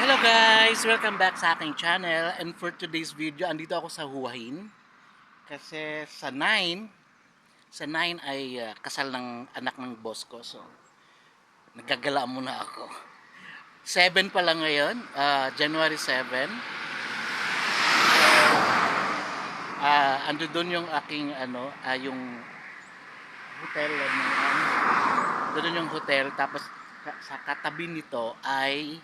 Hello guys! Welcome back sa aking channel, and for today's video, andito ako sa Huahin kasi sa 9 ay kasal ng anak ng boss ko, so naggagala muna ako. 7 pa lang ngayon, January 7. Ando doon yung aking yung hotel doon yung hotel, tapos sa katabi nito ay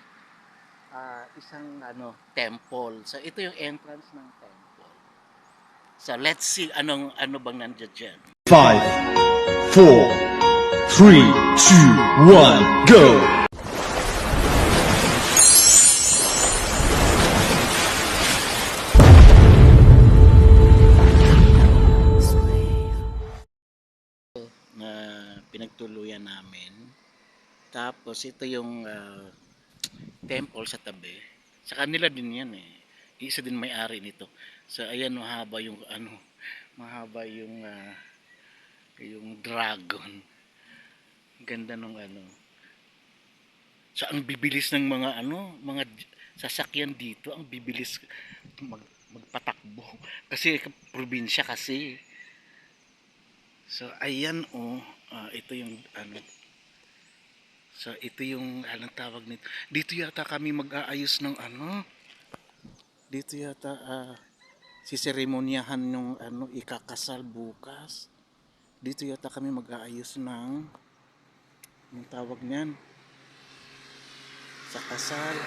isang temple. So ito yung entrance ng temple. So let's see ano bang nandiyan diyan. 5, 4, 3, 2, 1, go! Na pinagtuluyan namin. Tapos ito yung temple sa tabi. Sa kanila din yan eh. Isa din may-ari nito. So ayan, mahaba yung dragon. Ganda nung So ang bibilis ng mga sasakyan dito, ang bibilis magpatakbo. Kasi probinsya kasi. So ayan ito yung So ito yung anong tawag nito. Dito yata kami mag-aayos ng Dito yata siseremonyahan ng ikakasal bukas. Dito yata kami mag-aayos ng yung tawag niyan sa kasal.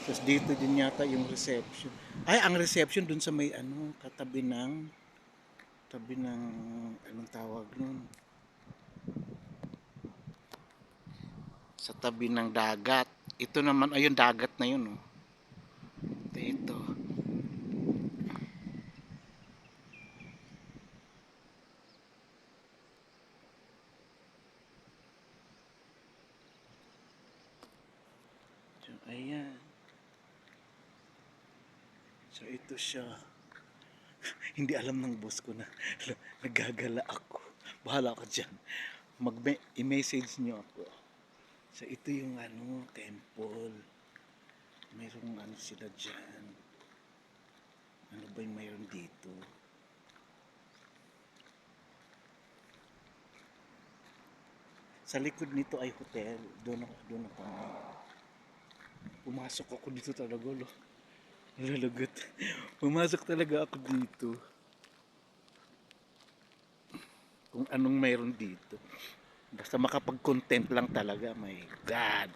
Tapos dito din yata yung reception. Ay, ang reception dun sa may tabi ng anong tawag nun, sa tabi ng dagat. Ito naman ayun, dagat na yun ito. So ayan. So ito siya. Hindi alam ng boss ko na nagagala ako. Bahala ka dyan. I-message nyo ako. So ito yung temple. Mayroong sila dyan. Ano ba yung mayroon dito? Sa likod nito ay hotel. Doon ako. Pumasok ako dito talaga, lo. Nalalagot. Pumasok talaga ako dito. Kung anong mayroon dito. Basta makapag-content lang talaga. My God.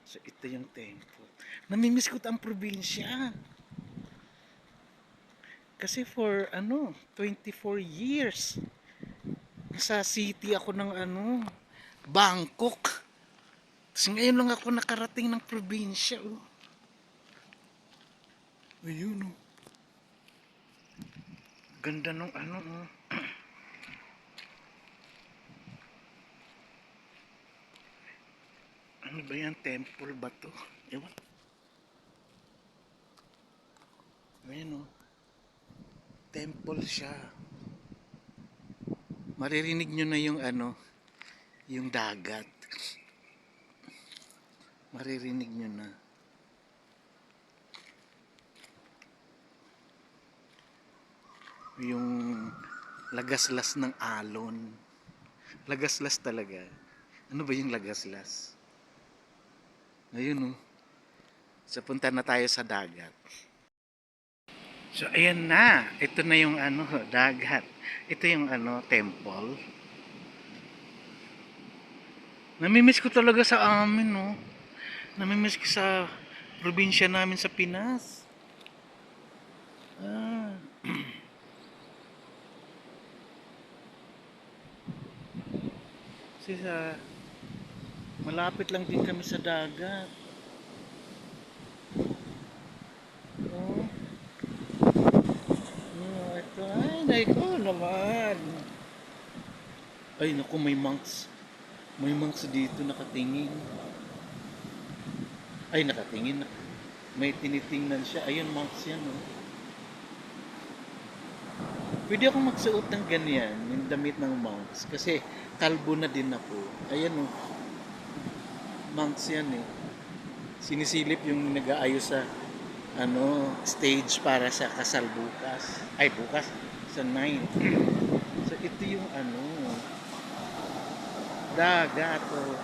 So ito yung temple. Namimiss ko ang probinsya. Kasi for 24 years sa city ako ng Bangkok. Kasi ngayon lang ako nakarating ng probinsya. Ayun Ganda ng Ano ba yan? Temple ba to? Ewan. Ayun temple siya. Maririnig nyo na yung yung dagat. Maririnig nyo na. Yung lagaslas ng alon. Lagaslas talaga. Ano ba yung lagaslas? Ayun So punta na tayo sa dagat. So ayan na. Ito na yung dagat. Ito yung temple. Namimiss ko talaga sa amin Namimiss ko sa probinsya namin sa Pinas. Kasi malapit lang din kami sa dagat. Ito ay naiko naman. Ay naku, may monks. May monks dito nakatingin. Ay nakatingin. May tinitingnan siya. Ayun, monks yan Pwede akong magsuot ng ganyan, yung damit ng monks. Kasi kalbo na din ako. Ayan monks yan Sinisilip yung nag-aayos sa ano, stage para sa kasal bukas. Ay, bukas sa 9. So ito yung ano, dagat oh.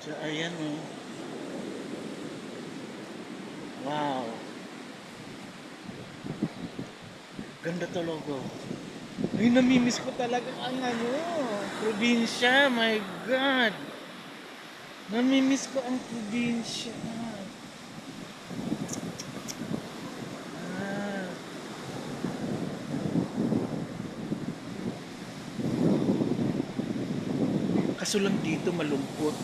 So ayan oh. Wow. Ganda talaga. Ay, namimiss ko talaga ang ano, probinsya. My God. Namimiss ko ang probinsya. Ah, kaso lang dito malungkot.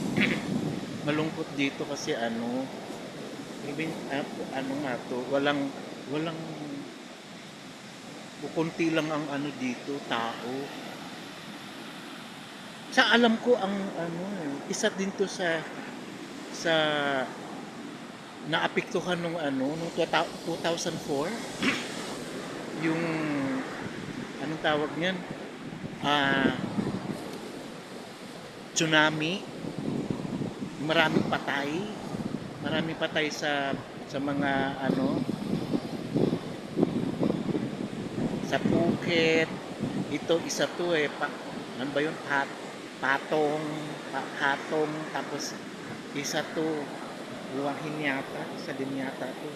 Malungkot dito kasi ano, even ano nga to, walang kukunti lang ang ano dito, tao. Sa alam ko ang ano, isa din to sa naapektuhan nung ano, nung 2004, yung anong tawag niyan? Ah, tsunami, maraming patay, maraming patay sa mga ano, sa Phuket. Ito isa to ano ba yun? Patong, tapos isa to, buwahin yata, isa din yata to.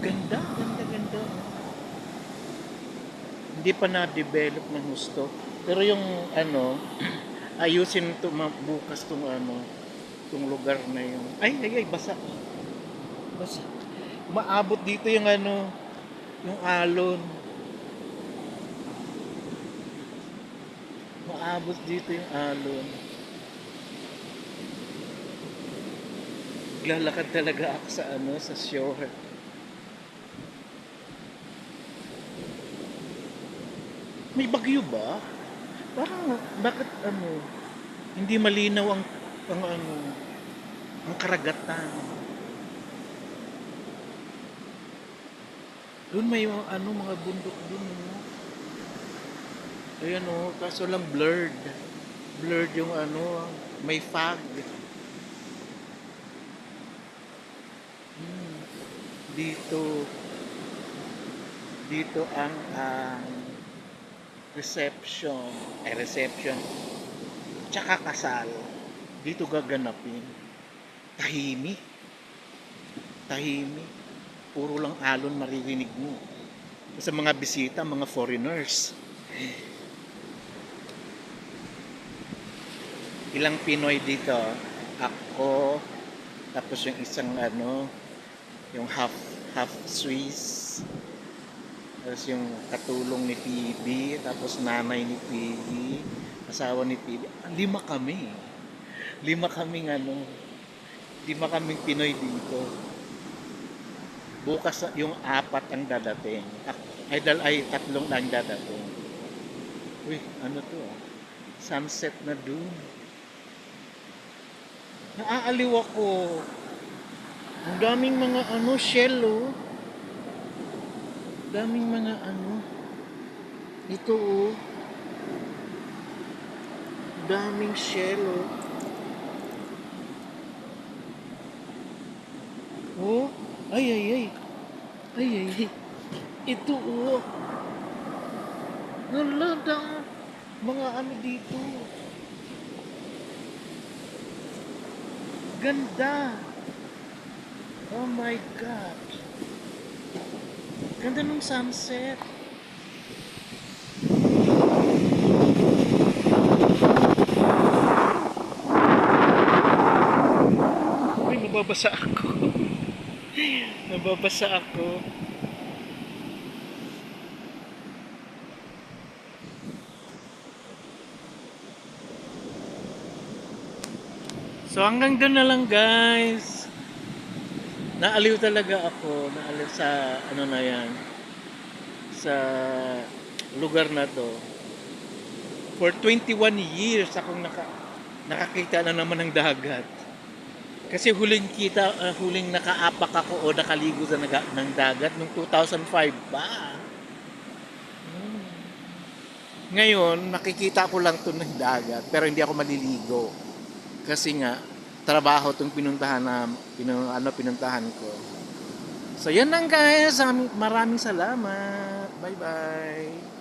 Ganda, ganda, ganda. Hindi pa na-develop ng gusto. Pero yung ano, ayusin to bukas tong ano, tong lugar na yun. Ay, basa. Basa. Maabot dito yung ano, yung alon. Maabot dito yung alon. Lalakad talaga ako sa ano, sa shore. May bagyo ba? Parang bakit ano, hindi malinaw ang ano, ang karagatan. Doon may mga ano, mga bundok doon, no? Ayan oh, kaso lang blurred. Blurred yung ano, may fog. Hmm. Dito, dito ang reception, reception, tsaka kasal. Dito gaganapin. Tahimik, tahimik. Puro lang alon maririnig mo. Sa mga bisita, mga foreigners. Ilang Pinoy dito? Ako, tapos yung isang ano, yung half Swiss, tapos yung katulong ni Phoebe, tapos nanay ni Phoebe, asawa ni Phoebe. 5 kami. 5 kaming ano, 5 kaming Pinoy dito. Bukas yung 4 ang dadating. Ay 3 lang dadating. Uy, ano to ah? Sunset na dun. Naaaliw ako. Ang daming mga ano, shell oh. Daming mga ano. Ito oh. Daming shell oh. Oh, ay. Ay. Ito oh. Nalada mga ano dito. Ganda. Oh my God. Ganda ng sunset. Uy, nababasa ako. Nababasa ako. So hanggang doon na lang guys. Naaliw talaga ako. Naaliw sa ano na yan. Sa lugar na to. For 21 years akong nakakita na naman ng dagat. Kasi huling nakaapak ako o nakaligo sa ng dagat nung 2005 pa. Ngayon, nakikita ko lang 'to ng dagat, pero hindi ako maliligo. Kasi nga, trabaho 'tong pinuntahan na pinuntahan ko. So, yan lang guys. Maraming salamat. Bye-bye.